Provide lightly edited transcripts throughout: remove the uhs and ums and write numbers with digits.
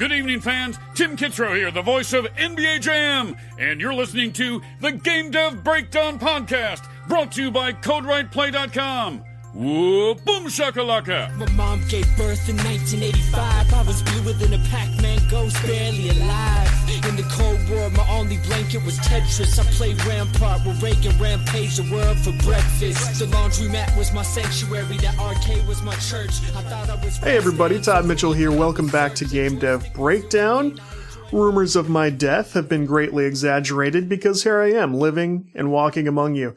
Good evening, fans. Tim Kitzrow here, the voice of NBA Jam, and you're listening to the Game Dev Breakdown Podcast, brought to you by CodeWritePlay.com. Whoa, boom shakalaka! My mom gave birth in 1985. I was bluer than a Pac-Man ghost, barely alive. In the Cold War, my only blanket was Tetris. I played Rampart with Reagan, rampaged the world for breakfast. The laundromat was my sanctuary, that arcade was my church. I thought I was... Hey everybody, Todd Mitchell here. Welcome back to Game Dev Breakdown. Rumors of my death have been greatly exaggerated because here I am, living and walking among you.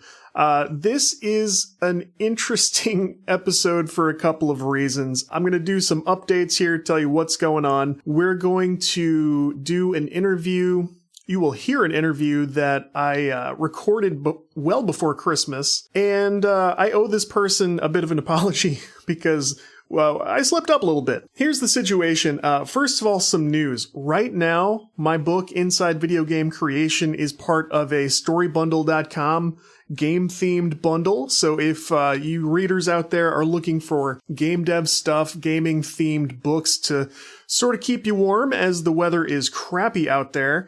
This is an interesting episode for a couple of reasons. I'm going to do some updates here, tell you what's going on. We're going to do an interview. You will hear an interview that I recorded well before Christmas. And I owe this person a bit of an apology because... well, I slipped up a little bit. Here's the situation. First of all, some news. Right now, my book, Inside Video Game Creation, is part of a storybundle.com game-themed bundle. So if you readers out there are looking for game dev stuff, gaming-themed books to sort of keep you warm as the weather is crappy out there,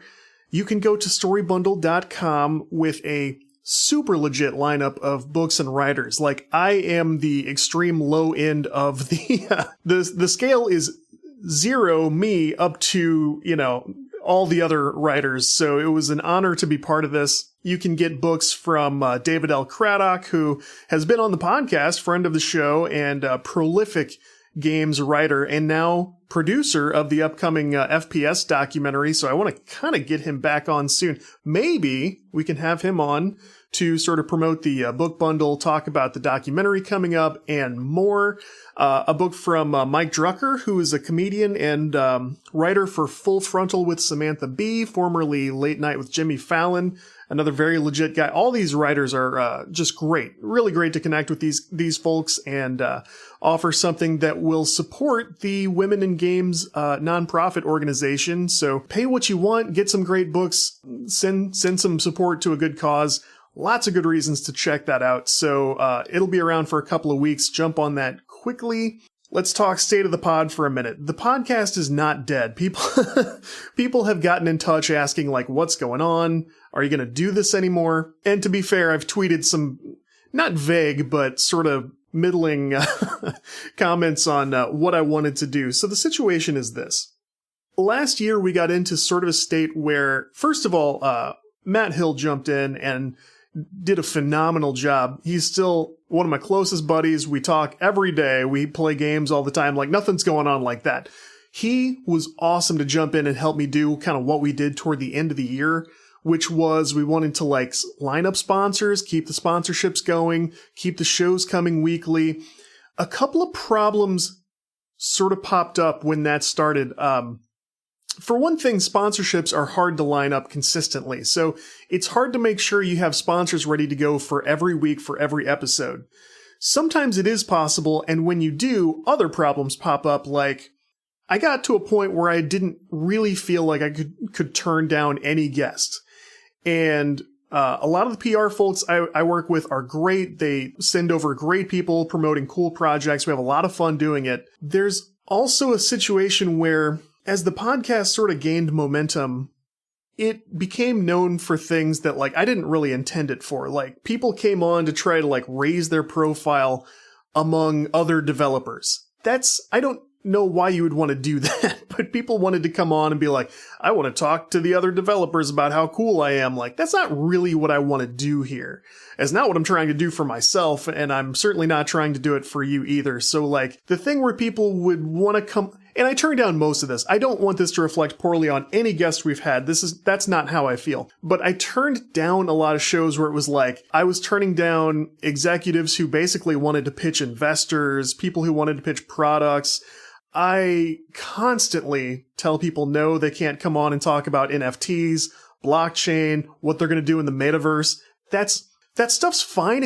you can go to storybundle.com with a super legit lineup of books and writers. Like, I am the extreme low end of the scale is 0, me, up to, all the other writers. So it was an honor to be part of this. You can get books from David L. Craddock, who has been on the podcast, friend of the show, and prolific games writer, and now producer of the upcoming FPS documentary. So I want to kind of get him back on soon. Maybe we can have him on to sort of promote the book bundle, talk about the documentary coming up, and more. A book from Mike Drucker, who is a comedian and writer for Full Frontal with Samantha Bee, formerly Late Night with Jimmy Fallon, another very legit guy. All these writers are just great, really great to connect with these folks and offer something that will support the Women in Games nonprofit organization. So pay what you want, get some great books, send some support to a good cause. Lots of good reasons to check that out. So it'll be around for a couple of weeks. Jump on that quickly. Let's talk state of the pod for a minute. The podcast is not dead. People have gotten in touch asking, like, what's going on? Are you going to do this anymore? And to be fair, I've tweeted some, not vague, but sort of middling comments on what I wanted to do. So the situation is this. Last year, we got into sort of a state where, first of all, Matt Hill jumped in and did a phenomenal job. He's still one of my closest buddies. We talk every day. We play games all the time. Like, nothing's going on like that. He was awesome to jump in and help me do kind of what we did toward the end of the year, which was we wanted to like line up sponsors, keep the sponsorships going, keep the shows coming weekly. A couple of problems sort of popped up when that started. For one thing, sponsorships are hard to line up consistently, so it's hard to make sure you have sponsors ready to go for every week, for every episode. Sometimes it is possible, and when you do, other problems pop up, like I got to a point where I didn't really feel like I could turn down any guest. And a lot of the PR folks I work with are great. They send over great people promoting cool projects. We have a lot of fun doing it. There's also a situation where, as the podcast sort of gained momentum, it became known for things that, like, I didn't really intend it for. Like, people came on to try to, like, raise their profile among other developers. I don't know why you would want to do that, but people wanted to come on and be like, I want to talk to the other developers about how cool I am. Like, that's not really what I want to do here. It's not what I'm trying to do for myself, and I'm certainly not trying to do it for you either. So, like, the thing where people would want to come... And I turned down most of this. I don't want this to reflect poorly on any guests we've had. That's not how I feel. But I turned down a lot of shows where it was like, I was turning down executives who basically wanted to pitch investors, people who wanted to pitch products. I constantly tell people no, they can't come on and talk about NFTs, blockchain, what they're going to do in the metaverse. That stuff's fine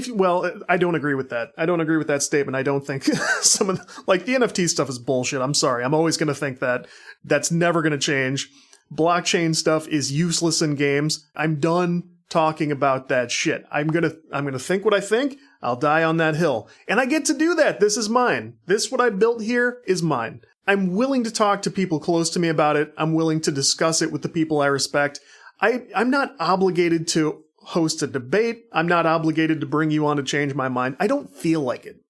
I don't agree with that. I don't agree with that statement. I don't think some of the NFT stuff is bullshit. I'm sorry. I'm always going to think that. That's never going to change. Blockchain stuff is useless in games. I'm done talking about that shit. I'm going to think what I think. I'll die on that hill. And I get to do that. This is mine. What I built here is mine. I'm willing to talk to people close to me about it. I'm willing to discuss it with the people I respect. I'm not obligated to host a debate. I'm not obligated to bring you on to change my mind. I don't feel like it.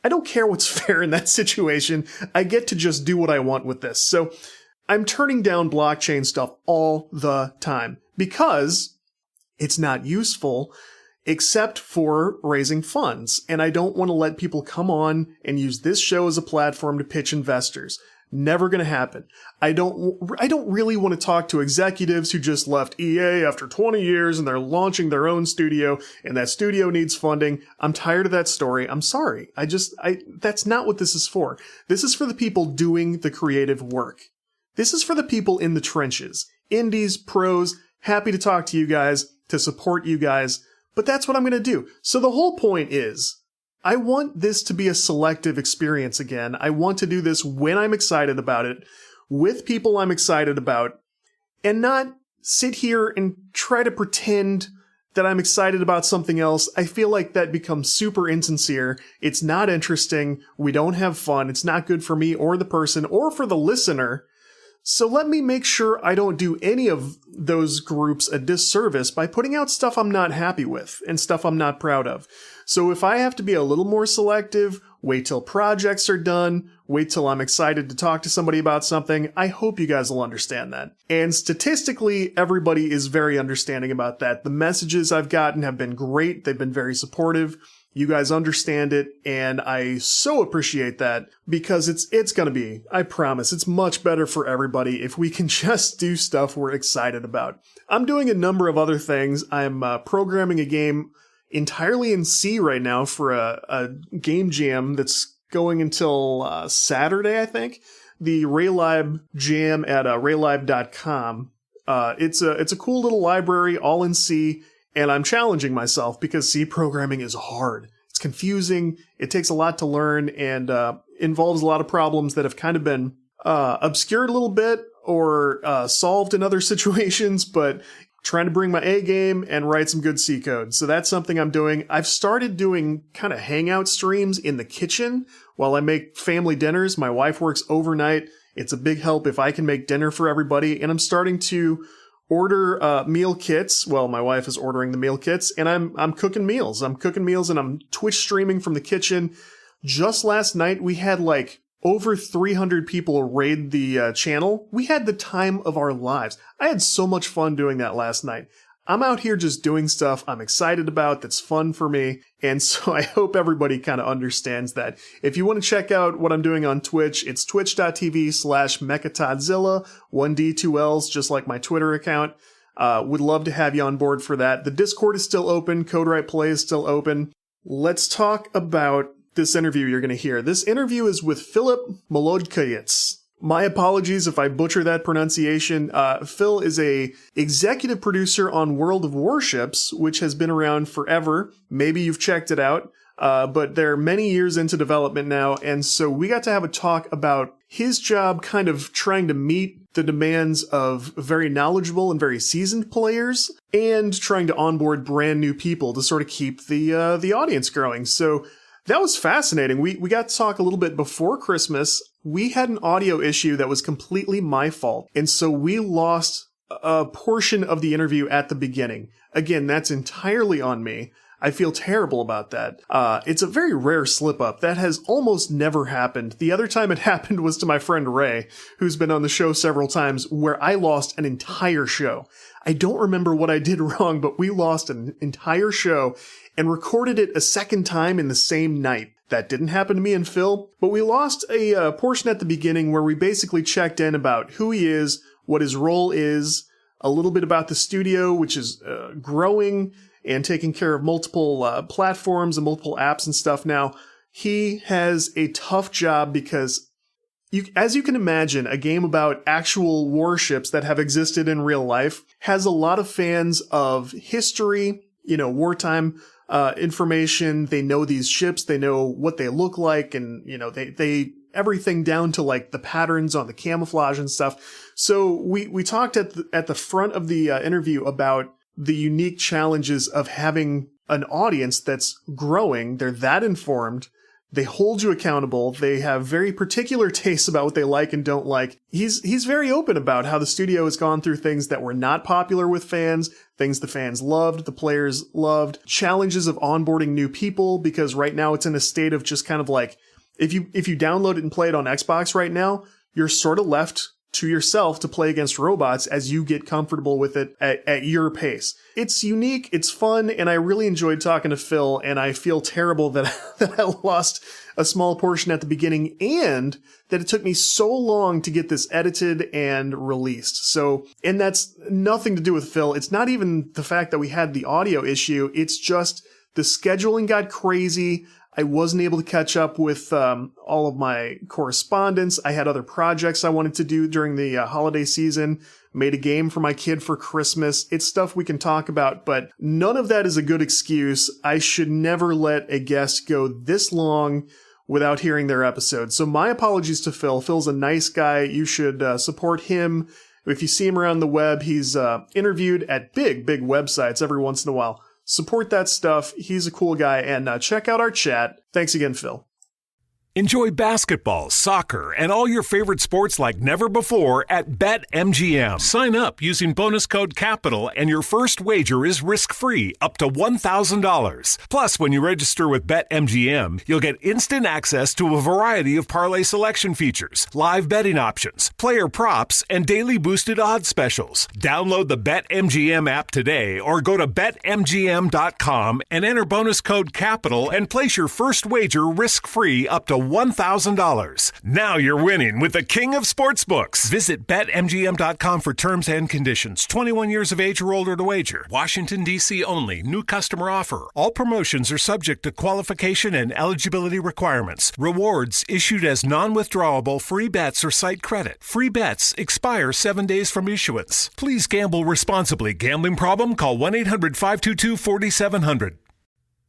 I don't care what's fair in that situation. I get to just do what I want with this. So I'm turning down blockchain stuff all the time because it's not useful except for raising funds. And I don't want to let people come on and use this show as a platform to pitch investors. Never going to happen. I don't really want to talk to executives who just left EA after 20 years and they're launching their own studio and that studio needs funding. I'm tired of that story. I'm sorry. That's not what this is for. This is for the people doing the creative work. This is for the people in the trenches. Indies, pros, happy to talk to you guys, to support you guys, but that's what I'm going to do. So the whole point is, I want this to be a selective experience again. I want to do this when I'm excited about it, with people I'm excited about, and not sit here and try to pretend that I'm excited about something else. I feel like that becomes super insincere. It's not interesting. We don't have fun. It's not good for me or the person or for the listener. So let me make sure I don't do any of those groups a disservice by putting out stuff I'm not happy with and stuff I'm not proud of. So if I have to be a little more selective, wait till projects are done, wait till I'm excited to talk to somebody about something, I hope you guys will understand that. And statistically, everybody is very understanding about that. The messages I've gotten have been great. They've been very supportive. You guys understand it, and I so appreciate that because it's gonna be, I promise, it's much better for everybody if we can just do stuff we're excited about. I'm doing a number of other things. I'm programming a game entirely in C right now for a game jam that's going until Saturday, I think. The Raylib jam at raylib.com. It's a cool little library, all in C. And I'm challenging myself because C programming is hard. It's confusing. It takes a lot to learn and involves a lot of problems that have kind of been obscured a little bit or solved in other situations, but trying to bring my A game and write some good C code. So that's something I'm doing. I've started doing kind of hangout streams in the kitchen while I make family dinners. My wife works overnight. It's a big help if I can make dinner for everybody. And I'm starting to order meal kits. Well, my wife is ordering the meal kits, and I'm cooking meals. I'm cooking meals, and I'm Twitch streaming from the kitchen. Just last night, we had like over 300 people raid the channel. We had the time of our lives. I had so much fun doing that last night. I'm out here just doing stuff I'm excited about that's fun for me, and so I hope everybody kind of understands that. If you want to check out what I'm doing on Twitch, it's twitch.tv/Mechatodzilla, 1D, 2 Ls, just like my Twitter account. Would love to have you on board for that. The Discord is still open. Code Play is still open. Let's talk about this interview you're going to hear. This interview is with Philip Molodkovets. My apologies if I butcher that pronunciation. Phil is a executive producer on World of Warships, which has been around forever. Maybe you've checked it out, but they're many years into development now, and so we got to have a talk about his job kind of trying to meet the demands of very knowledgeable and very seasoned players and trying to onboard brand new people to sort of keep the audience growing. So that was fascinating. We got to talk a little bit before Christmas. We had an audio issue that was completely my fault, and so we lost a portion of the interview at the beginning. Again, that's entirely on me. I feel terrible about that. It's a very rare slip-up. That has almost never happened. The other time it happened was to my friend Ray, who's been on the show several times, where I lost an entire show. I don't remember what I did wrong, but we lost an entire show and recorded it a second time in the same night. That didn't happen to me and Phil, but we lost a portion at the beginning where we basically checked in about who he is, what his role is, a little bit about the studio, which is growing and taking care of multiple platforms and multiple apps and stuff now. He has a tough job because, as you can imagine, a game about actual warships that have existed in real life has a lot of fans of history, wartime information. They know these ships, they know what they look like, and they everything down to like the patterns on the camouflage and stuff. So we talked at the front of the interview about the unique challenges of having an audience that's growing. They're that informed. They hold you accountable. They have very particular tastes about what they like and don't like. He's very open about how the studio has gone through things that were not popular with fans, things the fans loved, the players loved, challenges of onboarding new people, because right now it's in a state of just kind of like, if you download it and play it on Xbox right now, you're sort of left to yourself to play against robots as you get comfortable with it at your pace. It's unique, it's fun, and I really enjoyed talking to Phil, and I feel terrible that I lost a small portion at the beginning and that it took me so long to get this edited and released. So, and that's nothing to do with Phil. It's not even the fact that we had the audio issue. It's just the scheduling got crazy. I wasn't able to catch up with all of my correspondence. I had other projects I wanted to do during the holiday season. Made a game for my kid for Christmas. It's stuff we can talk about, but none of that is a good excuse. I should never let a guest go this long without hearing their episode. So my apologies to Phil. Phil's a nice guy. You should support him. If you see him around the web, he's interviewed at big websites every once in a while. Support that stuff. He's a cool guy. And check out our chat. Thanks again, Phil. Enjoy basketball, soccer, and all your favorite sports like never before at BetMGM. Sign up using bonus code CAPITAL and your first wager is risk-free up to $1,000. Plus, when you register with BetMGM, you'll get instant access to a variety of parlay selection features, live betting options, player props, and daily boosted odds specials. Download the BetMGM app today or go to BetMGM.com and enter bonus code CAPITAL and place your first wager risk-free up to $1,000. Now you're winning with the king of sportsbooks. Visit BetMGM.com for terms and conditions. 21 years of age or older to wager. Washington, D.C. only. New customer offer. All promotions are subject to qualification and eligibility requirements. Rewards issued as non-withdrawable free bets or site credit. Free bets expire 7 days from issuance. Please gamble responsibly. Gambling problem? Call 1-800-522-4700.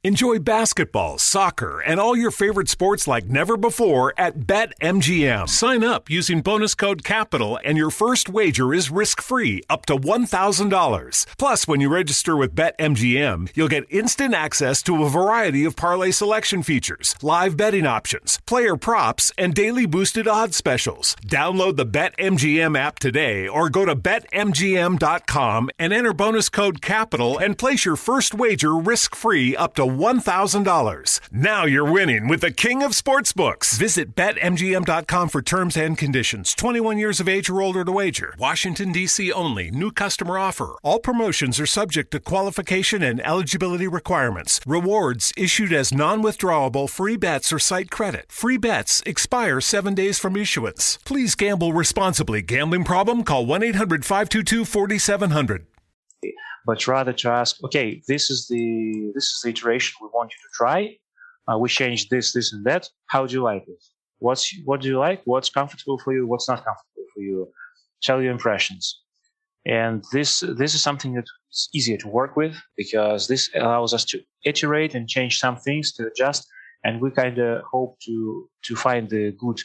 Enjoy basketball, soccer, and all your favorite sports like never before at BetMGM. Sign up using bonus code CAPITAL and your first wager is risk-free up to $1,000. Plus, when you register with BetMGM, you'll get instant access to a variety of parlay selection features, live betting options, player props, and daily boosted odds specials. Download the BetMGM app today or go to BetMGM.com and enter bonus code CAPITAL and place your first wager risk-free up to $1,000. Now you're winning with the king of sportsbooks. Visit BetMGM.com for terms and conditions. 21 years of age or older to wager. Washington, D.C. only. New customer offer. All promotions are subject to qualification and eligibility requirements. Rewards issued as non-withdrawable free bets or site credit. Free bets expire 7 days from issuance. Please gamble responsibly. Gambling problem? Call 1-800-522-4700. But rather to ask, okay, this is the iteration we want you to try. We changed this, and that. How do you like it? What do you like? What's comfortable for you? What's not comfortable for you? Tell your impressions. And this is something that's easier to work with because this allows us to iterate and change some things, to adjust, and we kind of hope to find the good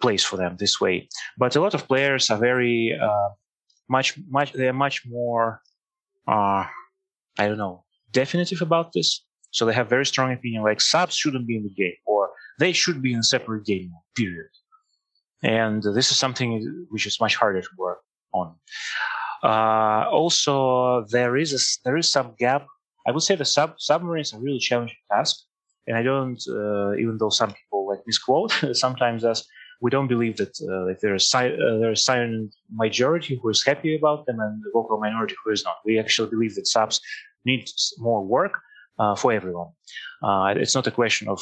place for them this way. But a lot of players are very they're much more definitive about this. So they have very strong opinion, like subs shouldn't be in the game, or they should be in a separate game, period. And this is something which is much harder to work on. Also, there is some gap. I would say the submarines are really challenging task, and I don't, even though some people like misquote sometimes us, we don't believe that there's a silent majority who is happy about them and the vocal minority who is not. We actually believe that subs need more work for everyone. It's not a question of,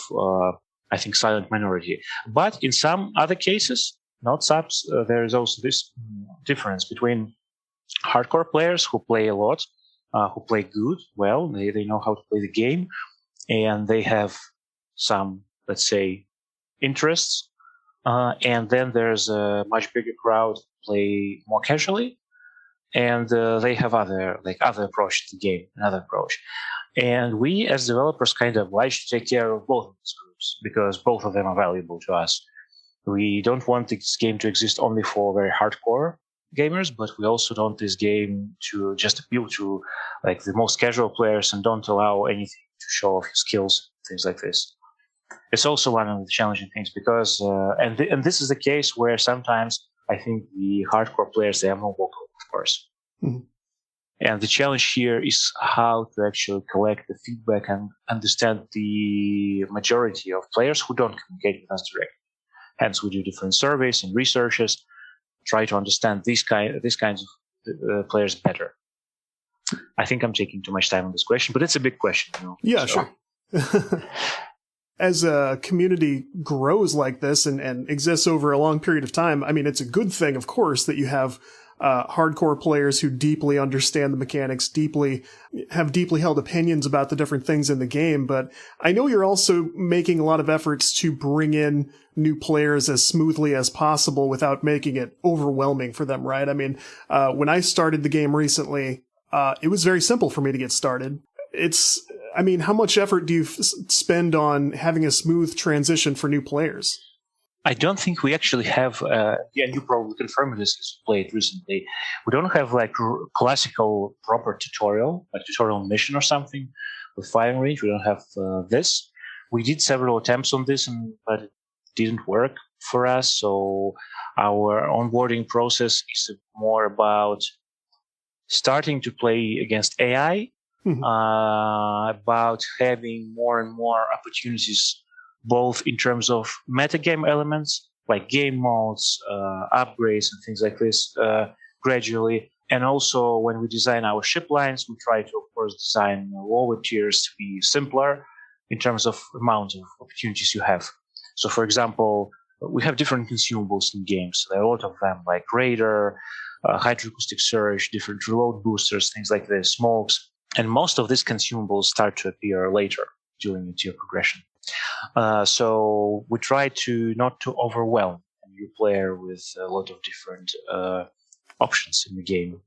I think, silent minority. But in some other cases, not subs, there is also this difference between hardcore players who play a lot, who play good, well, they know how to play the game, and they have some, let's say, interests. And then there's a much bigger crowd play more casually, and they have other approach to the game, another approach. And we as developers kind of like to take care of both of these groups because both of them are valuable to us. We don't want this game to exist only for very hardcore gamers, but we also don't want this game to just appeal to like the most casual players and don't allow anything to show off your skills, things like this. It's also one of the challenging things because, and this is the case where sometimes I think the hardcore players, they are more vocal, of course. Mhm. And the challenge here is how to actually collect the feedback and understand the majority of players who don't communicate with us directly. Hence, we do different surveys and researches, try to understand these kinds of players better. I think I'm taking too much time on this question, but it's a big question. Yeah, sure. As a community grows like this and exists over a long period of time, I mean, it's a good thing, of course, that you have hardcore players who deeply understand the mechanics, have deeply held opinions about the different things in the game. But I know you're also making a lot of efforts to bring in new players as smoothly as possible without making it overwhelming for them, right? I mean, when I started the game recently, it was very simple for me to get started. How much effort do you spend on having a smooth transition for new players? I don't think we actually have, and you probably confirmed this as you played recently, we don't have like classical proper tutorial, like tutorial mission or something with firing range. We don't have this. We did several attempts on this, but it didn't work for us. So our onboarding process is more about starting to play against AI, about having more and more opportunities both in terms of metagame elements, like game modes, upgrades, and things like this, gradually. And also, when we design our ship lines, we try to, of course, design lower tiers to be simpler in terms of amount of opportunities you have. So, for example, we have different consumables in games. There are a lot of them, like radar, hydroacoustic surge, different reload boosters, things like this, smokes. And most of these consumables start to appear later during the tier progression. So we try to not to overwhelm a new player with a lot of different options in the game.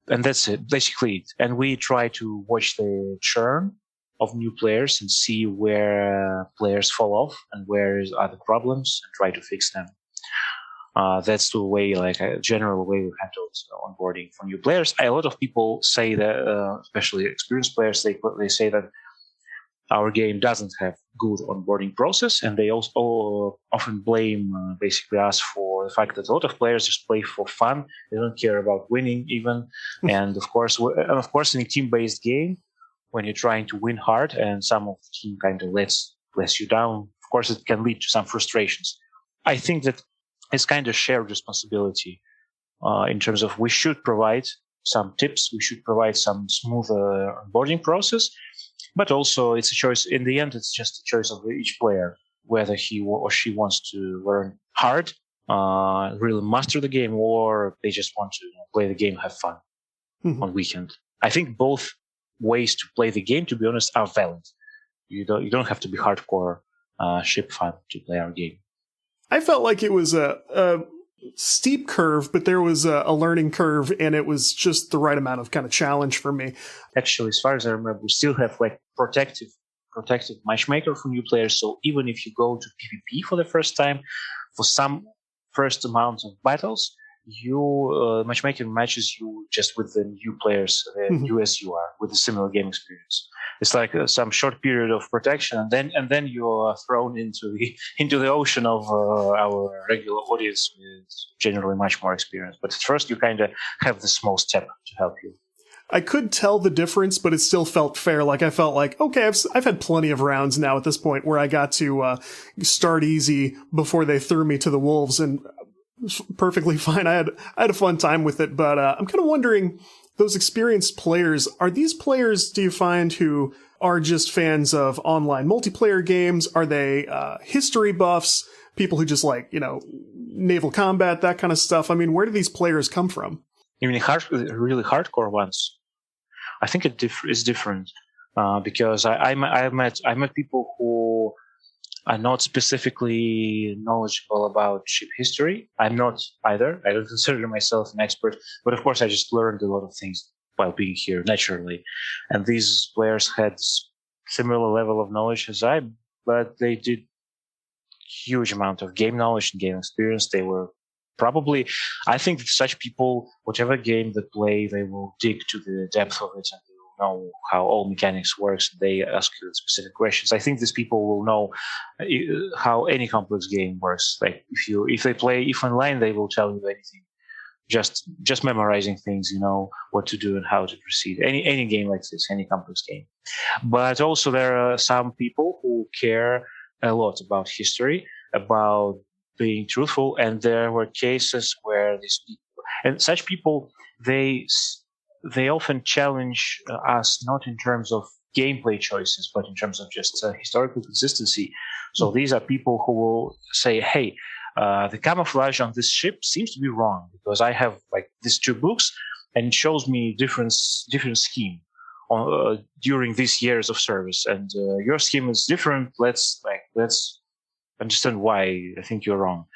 And that's it, basically. And we try to watch the churn of new players and see where players fall off and where are the problems and try to fix them. That's the way, like a general way we handle onboarding for new players. A lot of people say that, especially experienced players, they say that our game doesn't have good onboarding process, and they also often blame basically us for the fact that a lot of players just play for fun. They don't care about winning even. And of course, in a team-based game, when you're trying to win hard and some of the team kind of lets you down, of course, it can lead to some frustrations. I think that it's kind of shared responsibility in terms of we should provide some tips, we should provide some smoother onboarding process. But also, it's a choice. In the end, it's just a choice of each player, whether he or she wants to learn hard, really master the game, or they just want to play the game, have fun on weekend. I think both ways to play the game, to be honest, are valid. You don't have to be hardcore ship fan to play our game. I felt like it was a steep curve, but there was a learning curve, and it was just the right amount of kind of challenge for me. Actually, as far as I remember, we still have like protective matchmaker for new players. So even if you go to PvP for the first time, for some first amount of battles, you matchmaking matches you just with the new players, new as you are, with a similar game experience. It's like some short period of protection, and then you are thrown into the ocean of our regular audience with generally much more experience. But at first, you kind of have the small step to help you. I could tell the difference, but it still felt fair. Like I felt like, okay, I've had plenty of rounds now at this point where I got to start easy before they threw me to the wolves, and perfectly fine. I had a fun time with it, but I'm kind of wondering, those experienced players, are these players, do you find, who are just fans of online multiplayer games? Are they history buffs, people who just like, naval combat, that kind of stuff? I mean, where do these players come from? You mean really hardcore ones? I think it's different because I met people who are not specifically knowledgeable about ship history. I'm not either. I don't consider myself an expert, but of course I just learned a lot of things while being here naturally. And these players had similar level of knowledge as I, but they did huge amount of game knowledge and game experience. They were probably, I think that such people, whatever game they play, they will dig to the depth of it and they will know how all mechanics works. They ask you specific questions. I think these people will know how any complex game works. Like if they play if online, they will tell you anything. Just memorizing things, what to do and how to proceed. Any game like this, any complex game. But also there are some people who care a lot about history, about being truthful, and there were cases where these people and such people they often challenge us not in terms of gameplay choices, but in terms of just historical consistency. So these are people who will say, "Hey, the camouflage on this ship seems to be wrong because I have like these 2 books and it shows me different scheme during these years of service, and your scheme is different. Let's understand why I think you're wrong."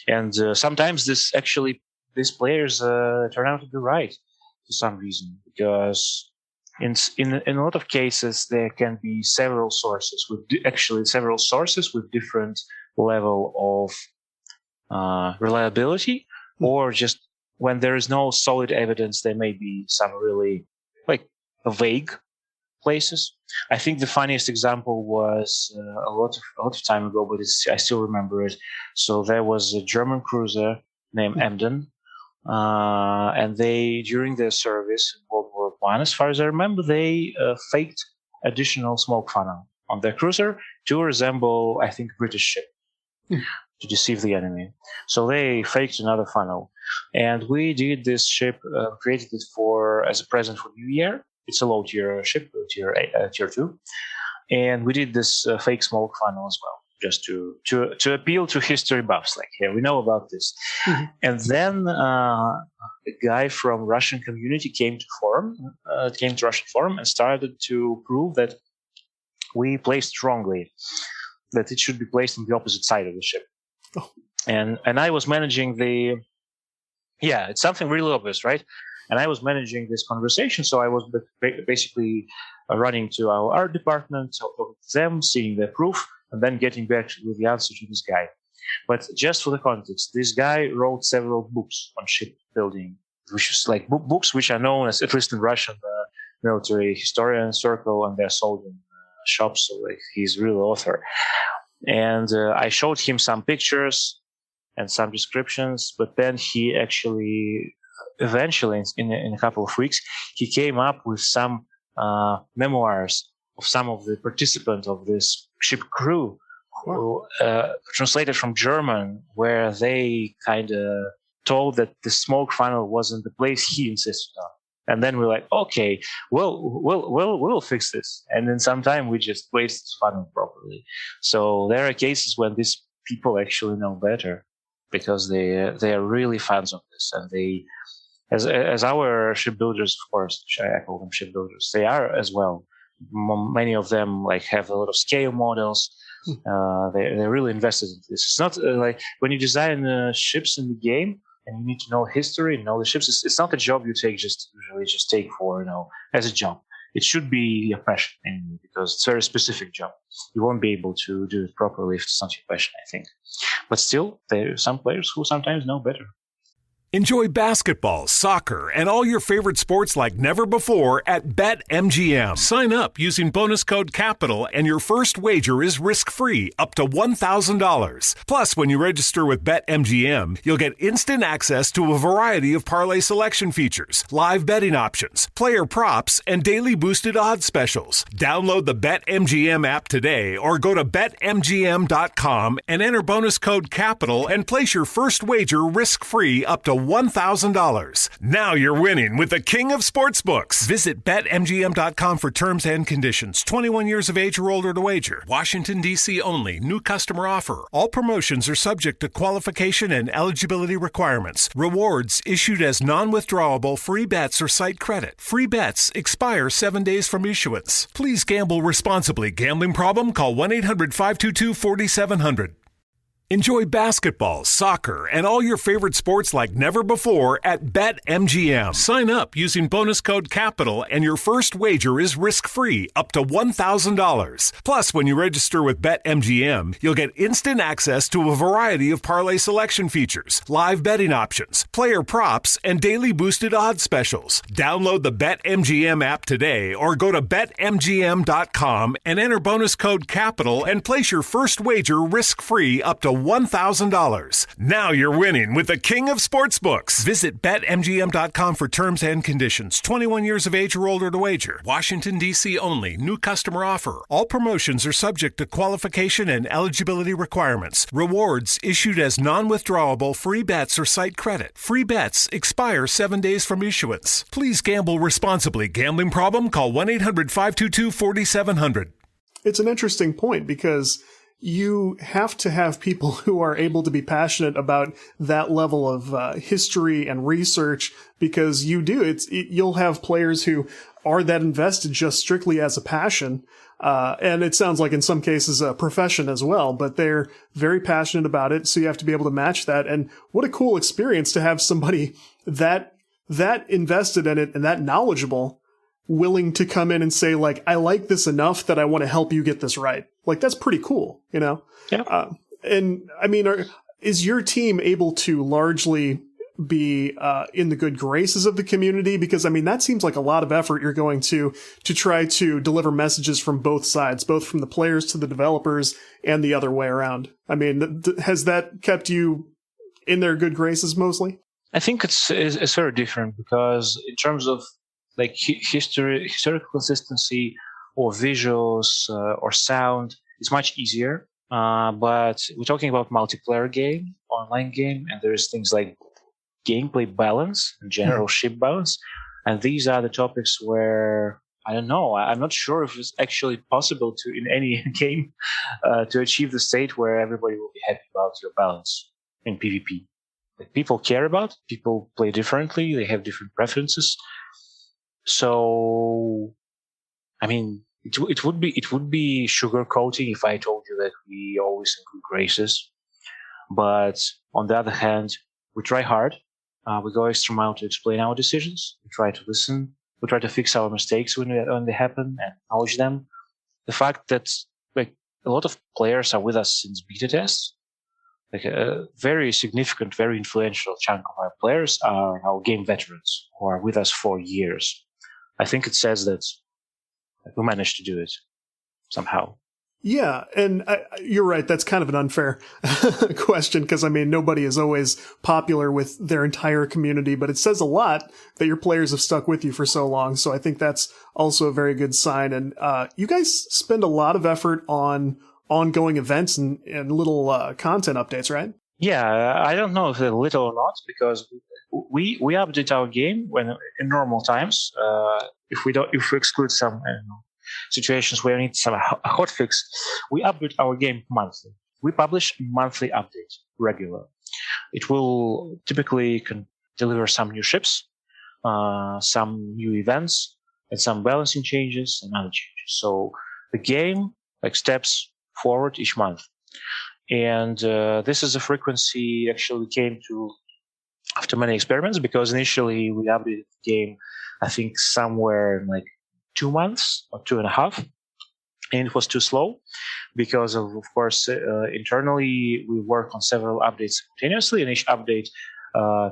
And sometimes these players turn out to be right for some reason, because in a lot of cases there can be several sources with different level of reliability, or just when there is no solid evidence, there may be some really vague places. I think the funniest example was a lot of time ago, but I still remember it. So there was a German cruiser named Emden, and they, during their service in World War I, as far as I remember, they faked additional smoke funnel on their cruiser to resemble, I think, British ship. To deceive the enemy. So they faked another funnel. And we did this ship, created it as a present for New Year. It's a low tier ship, tier 2. And we did this fake smoke funnel as well, just to appeal to history buffs. Like, yeah, we know about this. Mm-hmm. And then a guy from Russian community came to Russian forum and started to prove that we placed wrongly, that it should be placed on the opposite side of the ship. Oh. And I was managing it's something really obvious, right? And I was managing this conversation, so I was basically running to our art department, talking to them, seeing their proof, and then getting back with the answer to this guy. But just for the context, this guy wrote several books on ship building, which is like books which are known as, at least in Russian military historian circle, and they're sold in shops, so he's a real author. And I showed him some pictures and some descriptions, but then he actually, eventually, in a couple of weeks, he came up with some memoirs of some of the participants of this ship crew, who translated from German, where they kind of told that the smoke funnel wasn't the place he insisted on. And then we're like, okay, we'll fix this. And in some time, we just placed the funnel properly. So there are cases when these people actually know better, because they are really fans of this, and they, as our shipbuilders, of course, I call them shipbuilders, they are as well. Many of them have a lot of scale models. They're really invested in this. It's not like when you design ships in the game, and you need to know history and know the ships. It's not a job you usually take for, as a job. It should be a passion, because it's a very specific job. You won't be able to do it properly if it's not your passion, I think. But still, there are some players who sometimes know better. Enjoy basketball, soccer, and all your favorite sports like never before at BetMGM. Sign up using bonus code CAPITAL, and your first wager is risk-free up to $1,000. Plus, when you register with BetMGM, you'll get instant access to a variety of parlay selection features, live betting options, player props, and daily boosted odds specials. Download the BetMGM app today or go to BetMGM.com and enter bonus code CAPITAL and place your first wager risk-free up to $1,000. Now you're winning with the king of sportsbooks. Visit BetMGM.com for terms and conditions. 21 years of age or older to wager. Washington, D.C. only. New customer offer. All promotions are subject to qualification and eligibility requirements. Rewards issued as non-withdrawable free bets or site credit. Free bets expire 7 days from issuance. Please gamble responsibly. Gambling problem? Call 1-800-522-4700. Enjoy basketball, soccer, and all your favorite sports like never before at BetMGM. Sign up using bonus code CAPITAL and your first wager is risk-free up to $1,000. Plus, when you register with BetMGM, you'll get instant access to a variety of parlay selection features, live betting options, player props, and daily boosted odds specials. Download the BetMGM app today or go to BetMGM.com and enter bonus code CAPITAL and place your first wager risk-free up to $1,000. Now you're winning with the king of sportsbooks. Visit BetMGM.com for terms and conditions. 21 years of age or older to wager. Washington, D.C. only. New customer offer. All promotions are subject to qualification and eligibility requirements. Rewards issued as non-withdrawable free bets or site credit. Free bets expire 7 days from issuance. Please gamble responsibly. Gambling problem? Call 1-800-522-4700. It's an interesting point because you have to have people who are able to be passionate about that level of history and research, because you'll have players who are that invested just strictly as a passion. And it sounds like in some cases a profession as well, but they're very passionate about it. So you have to be able to match that. And what a cool experience to have somebody that invested in it and that knowledgeable willing to come in and say, like, I like this enough that I want to help you get this right. Like, that's pretty cool, you know? Yeah. And I mean, is your team able to largely be in the good graces of the community? Because I mean, that seems like a lot of effort you're going to try to deliver messages from both sides, both from the players to the developers and the other way around. I mean, has that kept you in their good graces mostly? I think it's very different, because in terms of like historical consistency or visuals or sound, it's much easier. But we're talking about multiplayer game, online game, and there's things like gameplay balance and general ship balance. And these are the topics where, I don't know, I'm not sure if it's actually possible to, in any game, to achieve the state where everybody will be happy about your balance in PvP. Like, people care about, people play differently, they have different preferences. So, I mean, it would be sugarcoating if I told you that we always in good graces. But on the other hand, we try hard. We go extra mile to explain our decisions. We try to listen. We try to fix our mistakes when they happen and acknowledge them. The fact that like a lot of players are with us since beta tests, like a very significant, very influential chunk of our players are our game veterans who are with us for years. I think it says that we managed to do it somehow. Yeah, and you're right. That's kind of an unfair question, because, I mean, nobody is always popular with their entire community, but it says a lot that your players have stuck with you for so long. So I think that's also a very good sign. And you guys spend a lot of effort on ongoing events and little content updates, right? Yeah, I don't know if they're little or not, because we update our game when in normal times. If we exclude some situations where we need some hot fix, we update our game monthly. We publish a monthly update, regular. It will typically deliver some new ships, some new events, and some balancing changes and other changes. So the game like steps forward each month. And this is a frequency actually came to after many experiments, because initially we updated the game, I think somewhere in like 2 months or 2.5, and it was too slow because of course, internally we work on several updates simultaneously, and each update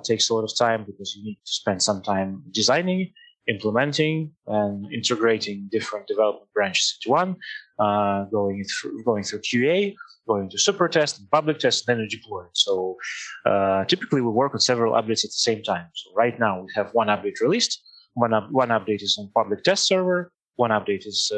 takes a lot of time because you need to spend some time designing, implementing, and integrating different development branches into one, going through QA, going to super test and public test, and then you deploy it. So typically we work on several updates at the same time. So right now we have one update released, one update is on public test server, one update is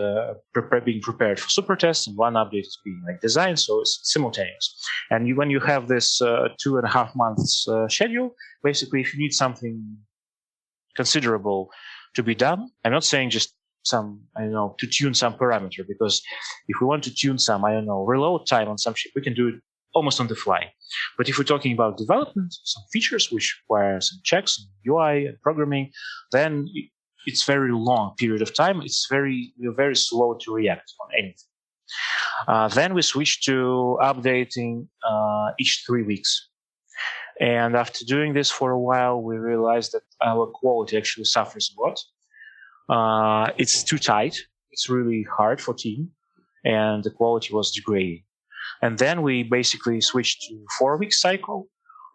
being prepared for super test, and one update is being like designed. So it's simultaneous. And when you have this 2.5 months schedule, basically if you need something considerable to be done, I'm not saying just to tune some parameter, because if we want to tune some, reload time on some ship, we can do it almost on the fly. But if we're talking about development, some features which require some checks, UI and programming, then it's very long period of time. We're very slow to react on anything. Then we switched to updating each 3 weeks. And after doing this for a while, we realized that our quality actually suffers a lot. It's too tight. It's really hard for team, and the quality was degrading. And then we basically switched to 4-week cycle,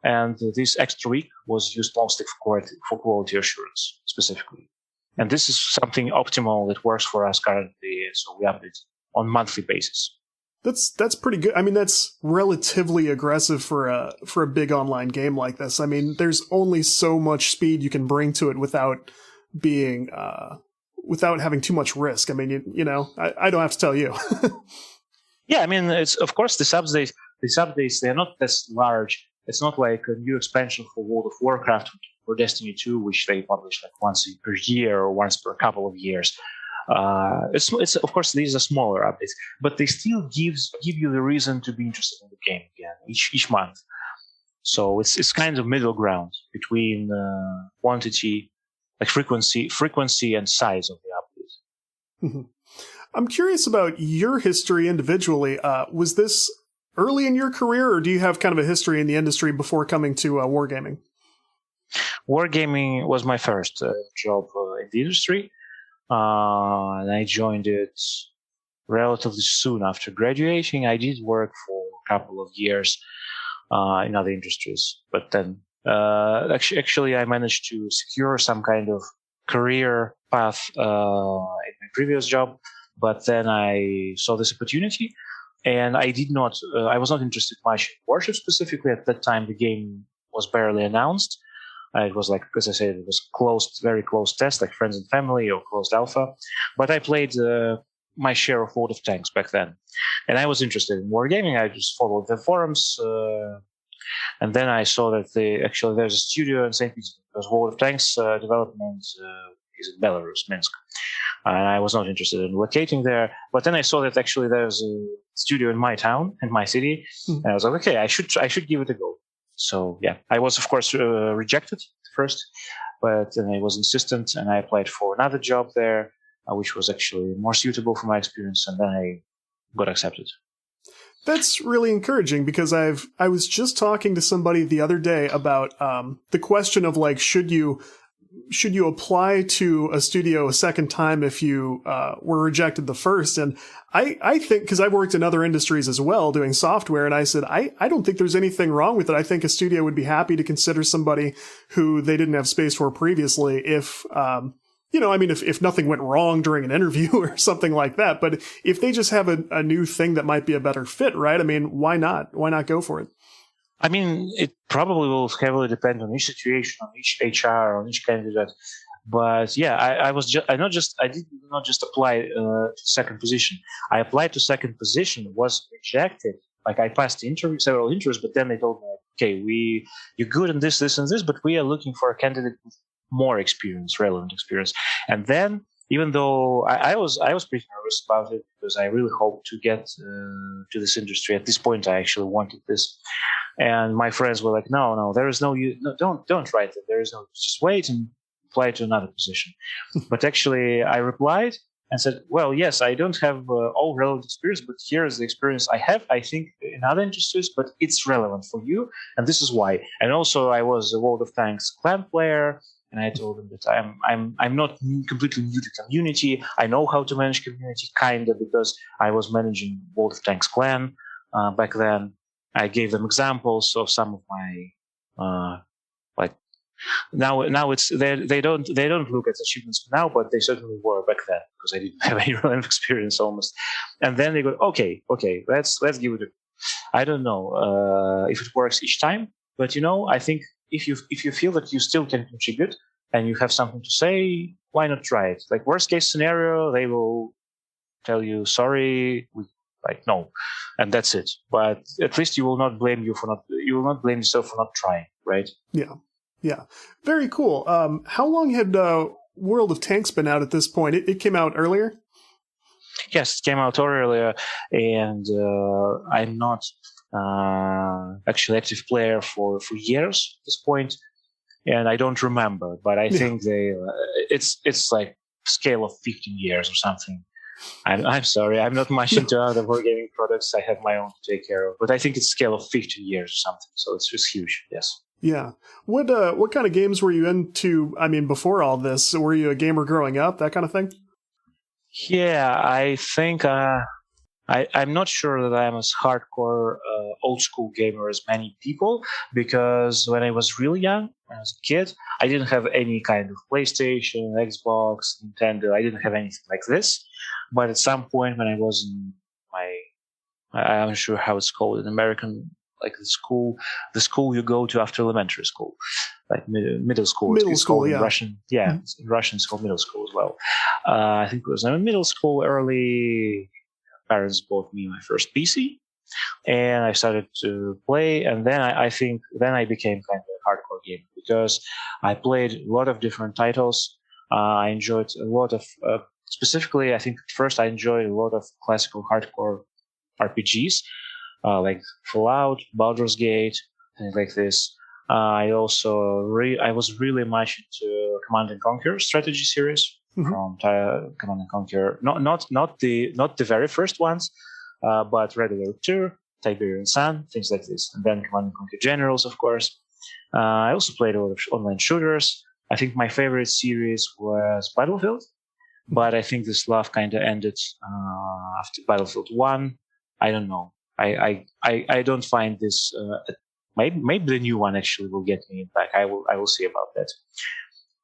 and this extra week was used mostly for quality assurance specifically. And this is something optimal that works for us currently, so we update on monthly basis. That's pretty good. I mean, that's relatively aggressive for a big online game like this. I mean, there's only so much speed you can bring to it without being without having too much risk. I mean, you know, I don't have to tell you. Yeah, I mean, it's of course these updates they're not as large. It's not like a new expansion for World of Warcraft or Destiny 2, which they publish like once per year or once per couple of years. It's of course these are smaller updates, but they still give you the reason to be interested in the game again each month. So it's kind of middle ground between quantity, like frequency and size of the update. Mm-hmm. I'm curious about your history individually. Was this early in your career, or do you have kind of a history in the industry before coming to Wargaming? Wargaming was my first job in the industry. And I joined it relatively soon after graduating. I did work for a couple of years in other industries, but then actually I managed to secure some kind of career path in my previous job. But then I saw this opportunity, and I was not interested much in Warship specifically. At that time, the game was barely announced. It was like, as I said, it was closed, very closed test, like Friends and Family or closed alpha. But I played my share of World of Tanks back then. And I was interested in Wargaming. I just followed the forums. And then I saw that there's a studio in St. Petersburg, because World of Tanks development is in Belarus, Minsk. And I was not interested in locating there. But then I saw that actually there's a studio in my town, in my city. And I was like, okay, I should give it a go. So yeah, I was of course rejected first, but then I was insistent, and I applied for another job there, which was actually more suitable for my experience, and then I got accepted. That's really encouraging, because I was just talking to somebody the other day about the question of like, should you apply to a studio a second time if you were rejected the first? And I think, because I've worked in other industries as well doing software, and I said, I don't think there's anything wrong with it. I think a studio would be happy to consider somebody who they didn't have space for previously if, if nothing went wrong during an interview or something like that. But if they just have a new thing that might be a better fit, right? I mean, why not? Why not go for it? I mean, it probably will heavily depend on each situation, on each HR, on each candidate. But yeah, I did not just apply to second position. I applied to second position, was rejected. Like I passed several interviews, but then they told me, okay, you're good in this, and this, but we are looking for a candidate with more experience, relevant experience. And then, even though I was pretty nervous about it, because I really hoped to get to this industry. At this point, I actually wanted this. And my friends were like, no, there is no, don't write it. There is no, just wait and apply to another position. But actually, I replied and said, well, yes, I don't have all relevant experience, but here is the experience I have, I think, in other industries, but it's relevant for you. And this is why. And also, I was a World of Tanks clan player. And I told them that I'm not completely new to community. I know how to manage community, kinda, because I was managing World of Tanks clan back then. I gave them examples of some of my now it's they don't look at achievements now, but they certainly were back then, because I didn't have any relevant experience almost. And then they go, okay, let's give it I don't know if it works each time, but I think if you feel that you still can contribute and you have something to say, why not try it? Like worst case scenario, they will tell you sorry, no, and that's it. But at least you will not blame yourself for not trying, right? Yeah, very cool. How long had World of Tanks been out at this point? It came out earlier? Yes, it came out earlier, and I'm not actually active player for years at this point, and I don't remember, but I think it's like scale of 15 years or something. I'm sorry. I'm not much into other wargaming products. I have my own to take care of. But I think it's a scale of 15 years or something. So it's just huge. Yes. Yeah. What kind of games were you into? I mean, before all this, were you a gamer growing up? That kind of thing? Yeah, I think I'm not sure that I'm as hardcore old school gamer as many people, because when I was really young, when I was a kid, I didn't have any kind of PlayStation, Xbox, Nintendo. I didn't have anything like this. But at some point when I was in I'm not sure how it's called in American, like the school you go to after elementary school, like middle school. Middle it's school, called yeah. In Russian, yeah. Mm-hmm. In Russian, it's called middle school as well. I think it was in middle school early. Parents bought me my first PC, and I started to play. And then I think I became kind of a hardcore gamer, because I played a lot of different titles. I enjoyed a lot of, specifically, I think first I enjoyed a lot of classical hardcore RPGs, like Fallout, Baldur's Gate, things like this. I also I was really much into Command and Conquer strategy series. Mm-hmm. From Command and Conquer, not the very first ones, but Red Alert 2, Tiberian Sun, things like this, and then Command and Conquer Generals, of course. I also played a lot of online shooters. I think my favorite series was Battlefield, but I think this love kind of ended after Battlefield 1. I don't know. I don't find this. Maybe the new one actually will get me back. I will see about that.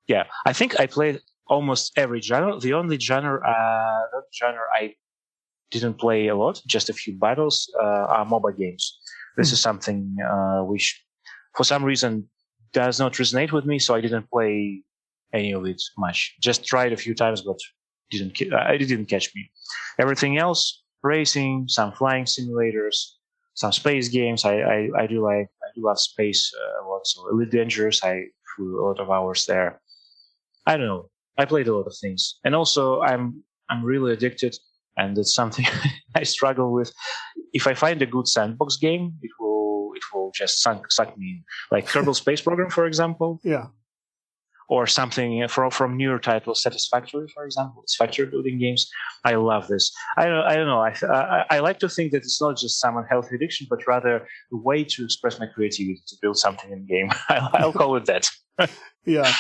Yeah, I think I played almost every genre. The only genre I didn't play a lot, just a few battles, are MOBA games. This is something which, for some reason, does not resonate with me, so I didn't play any of it much. Just tried a few times, but it didn't catch me. Everything else, racing, some flying simulators, some space games. I do love space a lot. So Elite Dangerous, I threw a lot of hours there. I don't know. I played a lot of things, and also I'm really addicted, and it's something I struggle with. If I find a good sandbox game, it will just suck me in. Like Kerbal Space Program, for example. Yeah. Or something from newer titles, Satisfactory, for example. It's factory building games. I love this. I don't know. I like to think that it's not just some unhealthy addiction, but rather a way to express my creativity, to build something in game. I'll call it that. Yeah.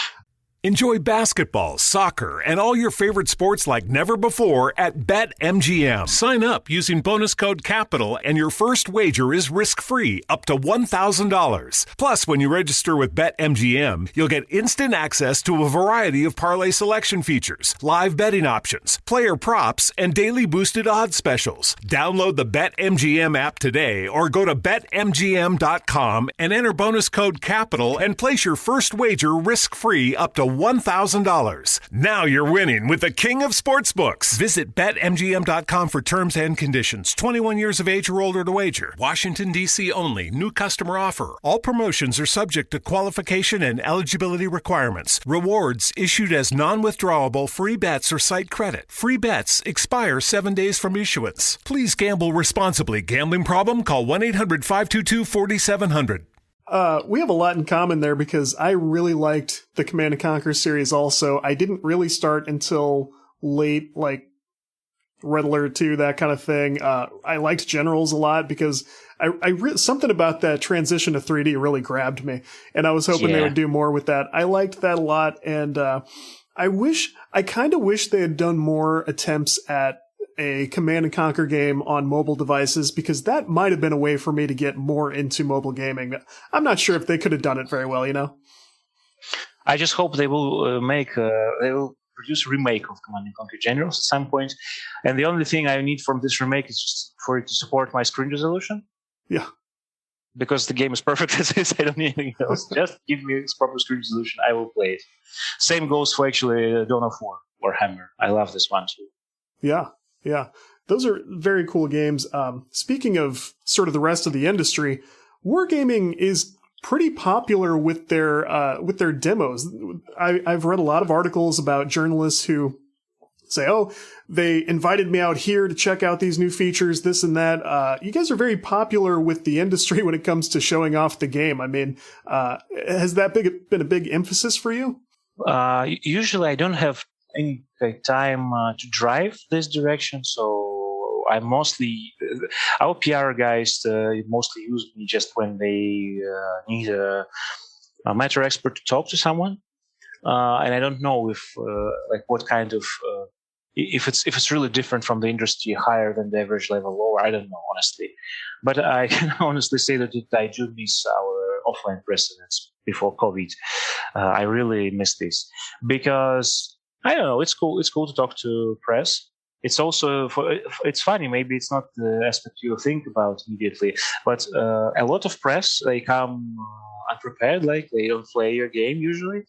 Enjoy basketball, soccer, and all your favorite sports like never before at BetMGM. Sign up using bonus code CAPITAL, and your first wager is risk-free up to $1,000. Plus, when you register with BetMGM, you'll get instant access to a variety of parlay selection features, live betting options, player props, and daily boosted odds specials. Download the BetMGM app today or go to BetMGM.com and enter bonus code CAPITAL and place your first wager risk-free up to $1,000. Now you're winning with the king of sportsbooks. Visit BetMGM.com for terms and conditions. 21 years of age or older to wager. Washington, D.C. only. New customer offer. All promotions are subject to qualification and eligibility requirements. Rewards issued as non-withdrawable free bets or site credit. Free bets expire 7 days from issuance. Please gamble responsibly. Gambling problem? Call 1-800-522-4700. We have a lot in common there, because I really liked the Command & Conquer series also. I didn't really start until late, like Red Alert 2, that kind of thing. I liked Generals a lot because something about that transition to 3D really grabbed me, and I was hoping they would do more with that. I liked that a lot, and I kind of wish they had done more attempts at a Command & Conquer game on mobile devices, because that might have been a way for me to get more into mobile gaming. I'm not sure if they could have done it very well, you know? I just hope they will they will produce a remake of Command & Conquer Generals at some point. And the only thing I need from this remake is just for it to support my screen resolution. Yeah. Because the game is perfect as is, I don't need anything else. Just give me a proper screen resolution, I will play it. Same goes for actually Dawn of War or Hammer. I love this one too. Yeah. Yeah, those are very cool games. Speaking of sort of the rest of the industry, Wargaming is pretty popular with their demos. I've read a lot of articles about journalists who say, "Oh, they invited me out here to check out these new features, this and that." You guys are very popular with the industry when it comes to showing off the game. I mean, has that been a big emphasis for you? Usually, I don't have any time to drive this direction. So I mostly our PR guys mostly use me just when they need a matter expert to talk to someone, and I don't know if what kind of if it's really different from the industry, higher than the average level, lower. I don't know honestly, but I can honestly say that I do miss our offline press events before COVID. I really miss this because I don't know. It's cool. It's cool to talk to press. It's also it's funny. Maybe it's not the aspect you think about immediately, but a lot of press, they come unprepared, like they don't play your game usually,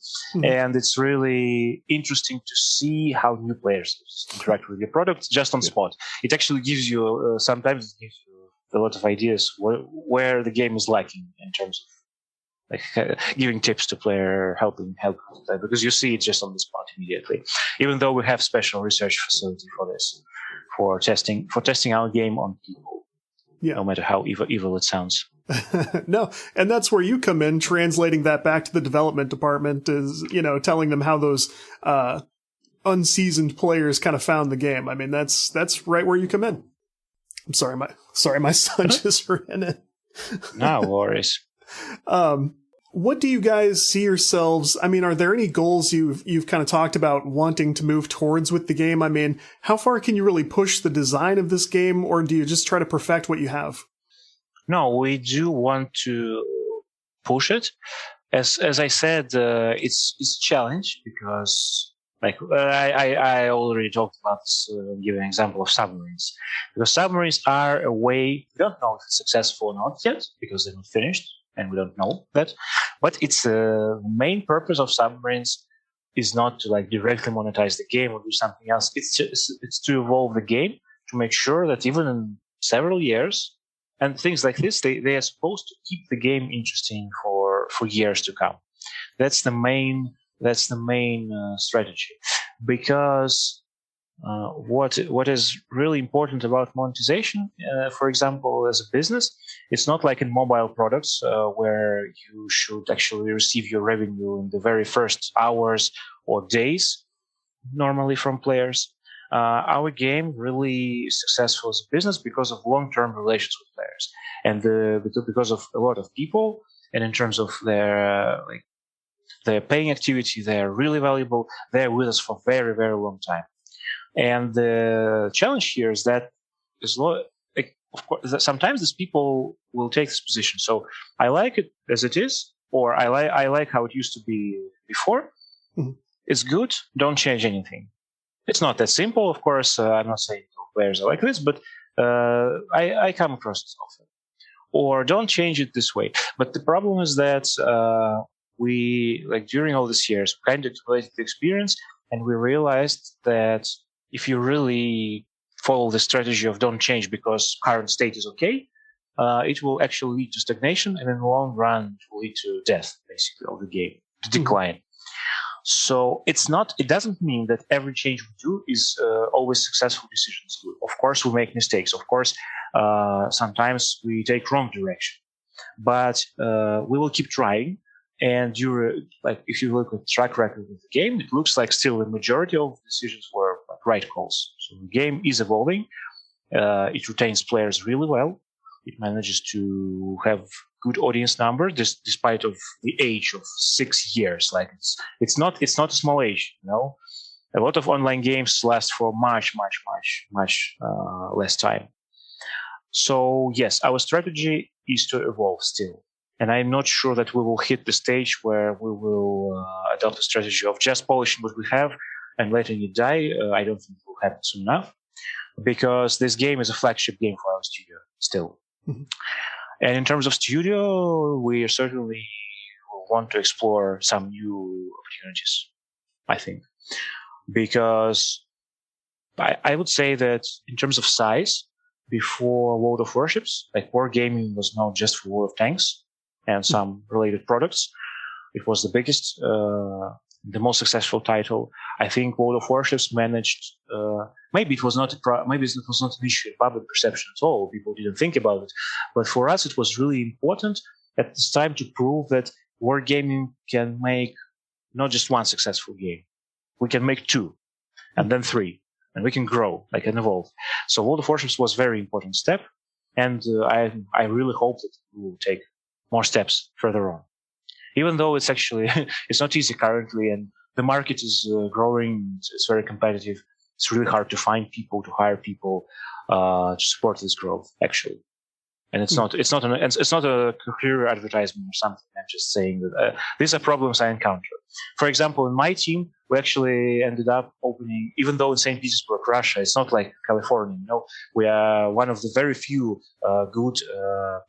and it's really interesting to see how new players interact with your product just on spot. It actually gives you sometimes it gives you a lot of ideas where the game is lacking in terms of giving tips to player, helping because you see it just on the spot immediately. Even though we have special research facility for this, for testing our game on people, no matter how evil it sounds. No, and that's where you come in, translating that back to the development department, is telling them how those unseasoned players kind of found the game. I mean, that's right where you come in. I'm sorry, my son just ran in. No worries. What do you guys see yourselves? I mean, are there any goals you've kind of talked about wanting to move towards with the game? I mean, how far can you really push the design of this game, or do you just try to perfect what you have? No, we do want to push it. As I said, it's a challenge because I already talked about this, giving an example of submarines. Because submarines are a way, we don't know if it's successful or not yet, because they're not finished, and we don't know that. But it's the main purpose of submarines is not to directly monetize the game or do something else. It's to evolve the game, to make sure that even in several years, and things like this, they are supposed to keep the game interesting for years to come. That's the main strategy, because what is really important about monetization, for example, as a business, it's not like in mobile products where you should actually receive your revenue in the very first hours or days, normally from players. Our game really is successful as a business because of long-term relations with players, and because of a lot of people, and in terms of their paying activity, they're really valuable. They're with us for a very, very long time. And the challenge here is that of course, sometimes these people will take this position. So I like it as it is, or I like how it used to be before. Mm-hmm. It's good. Don't change anything. It's not that simple, of course. I'm not saying all players are like this, but I come across this often. Or don't change it this way. But the problem is that we, during all these years, kind of accumulated the experience, and we realized that if you really follow the strategy of don't change because current state is okay, it will actually lead to stagnation, and in the long run, it will lead to death, basically, of the game, to decline. So it doesn't mean that every change we do is always successful decisions. Of course, we make mistakes. Of course, sometimes we take wrong direction, but we will keep trying. And if you look at track record of the game, it looks like still the majority of decisions were right calls. So the game is evolving. It retains players really well. It manages to have good audience numbers despite of the age of 6 years. It's not a small age, A lot of online games last for much less time. So yes, our strategy is to evolve still. And I'm not sure that we will hit the stage where we will adopt a strategy of just polishing what we have and letting it die. I don't think it will happen soon enough, because this game is a flagship game for our studio still. Mm-hmm. And in terms of studio, we certainly want to explore some new opportunities, I think. Because I would say that in terms of size, before World of Warships, Wargaming was known just for World of Tanks and some related products. It was the biggest, the most successful title. I think World of Warships managed. Maybe it was not an issue in public perception at all. People didn't think about it, but for us, it was really important at this time to prove that Wargaming can make not just one successful game. We can make two, and then 3, and we can grow, and evolve. So World of Warships was a very important step, and I really hope that we will take more steps further on. Even though it's actually it's not easy currently, and the market is growing, it's very competitive. It's really hard to find people, to hire people to support this growth, actually. And it's not a career advertisement or something. I'm just saying that these are problems I encounter. For example, in my team, we actually ended up opening, even though in St. Petersburg, Russia, it's not like California. We are one of the very few good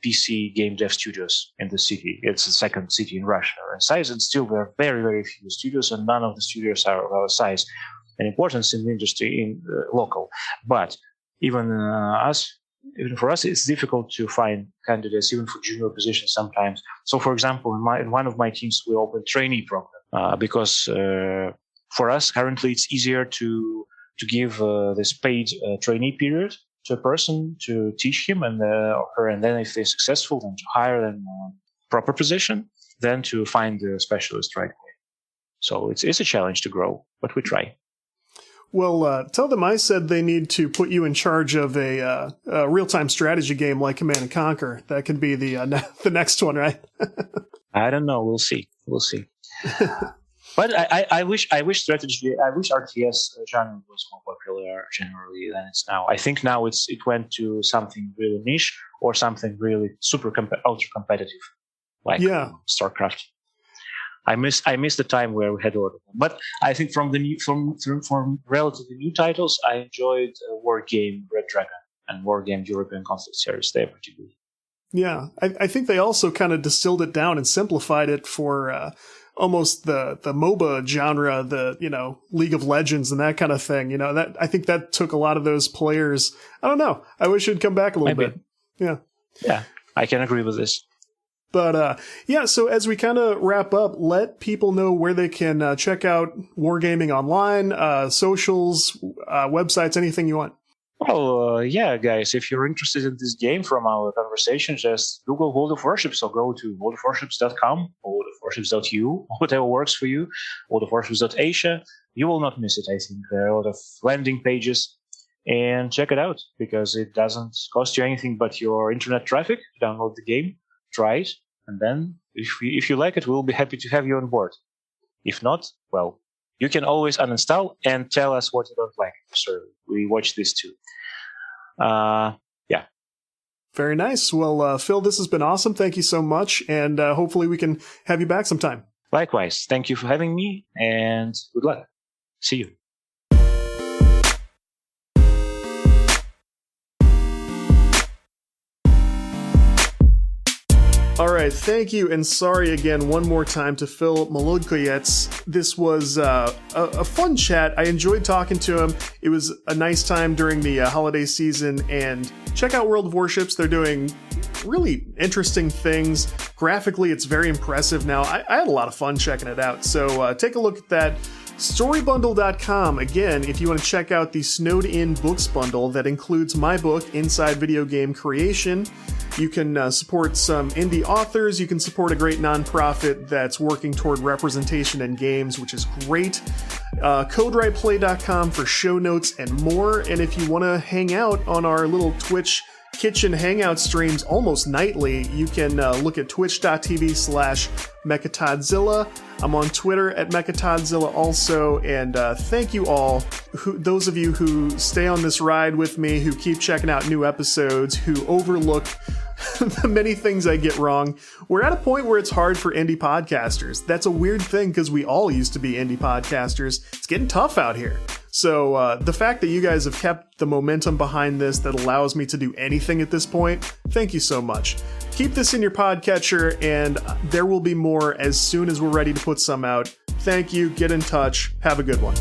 PC game dev studios in the city. It's the second city in Russia in size, and still there are very, very few studios, and none of the studios are of our size and importance in the industry in local. But even for us, it's difficult to find candidates, even for junior positions sometimes. So, for example, in one of my teams, we opened trainee program because for us currently it's easier to give this paid trainee period to a person to teach him and her, and then if they're successful, then to hire them proper position, then to find the specialist right away. So it's a challenge to grow, but we try. Well, tell them I said they need to put you in charge of a real-time strategy game like Command & Conquer. That could be the next one, right? I don't know. We'll see. But I wish strategy. I wish RTS genre was more popular generally than it's now. I think now it went to something really niche or something really ultra competitive, like StarCraft. I miss the time where we had a lot of them. But I think from relatively new titles, I enjoyed Wargame Red Dragon and Wargame European Conflict series. They're pretty good. Yeah, I think they also kind of distilled it down and simplified it for almost the MOBA genre, the League of Legends and that kind of thing. That I think that took a lot of those players. I don't know. I wish it'd come back a little bit. Yeah, I can agree with this. But so as we kind of wrap up, let people know where they can check out Wargaming online, socials, websites, anything you want. Well, guys, if you're interested in this game from our conversation, just Google World of Warships or go to worldofwarships.com or worldofwarships.eu, whatever works for you, worldofwarships.asia. You will not miss it, I think. There are a lot of landing pages. And check it out, because it doesn't cost you anything but your internet traffic to download the game. Try it, and then if you like it, we'll be happy to have you on board. If not, well, you can always uninstall and tell us what you don't like. So we watch this too. Very nice. Well, Phil, this has been awesome. Thank you so much, and hopefully we can have you back sometime. Likewise. Thank you for having me, and good luck. See you. All right, thank you, and sorry again one more time to Phil Molodkovets. This was a fun chat. I enjoyed talking to him. It was a nice time during the holiday season, and check out World of Warships. They're doing really interesting things. Graphically, it's very impressive now. I had a lot of fun checking it out, so take a look at that. Storybundle.com, again, if you want to check out the snowed-in books bundle that includes my book, Inside Video Game Creation. You can support some indie authors. You can support a great nonprofit that's working toward representation in games, which is great. CodeWritePlay.com for show notes and more. And if you want to hang out on our little Twitch Kitchen Hangout streams almost nightly, you can look at twitch.tv/Mechatodzilla. I'm on Twitter at Mechatodzilla also, and thank you all, those of you who stay on this ride with me, who keep checking out new episodes, who overlook the many things I get wrong. We're at a point where it's hard for indie podcasters. That's a weird thing because we all used to be indie podcasters. It's getting tough out here. So the fact that you guys have kept the momentum behind this that allows me to do anything at this point, thank you so much. Keep this in your podcatcher, and there will be more as soon as we're ready to put some out. Thank you. Get in touch. Have a good one.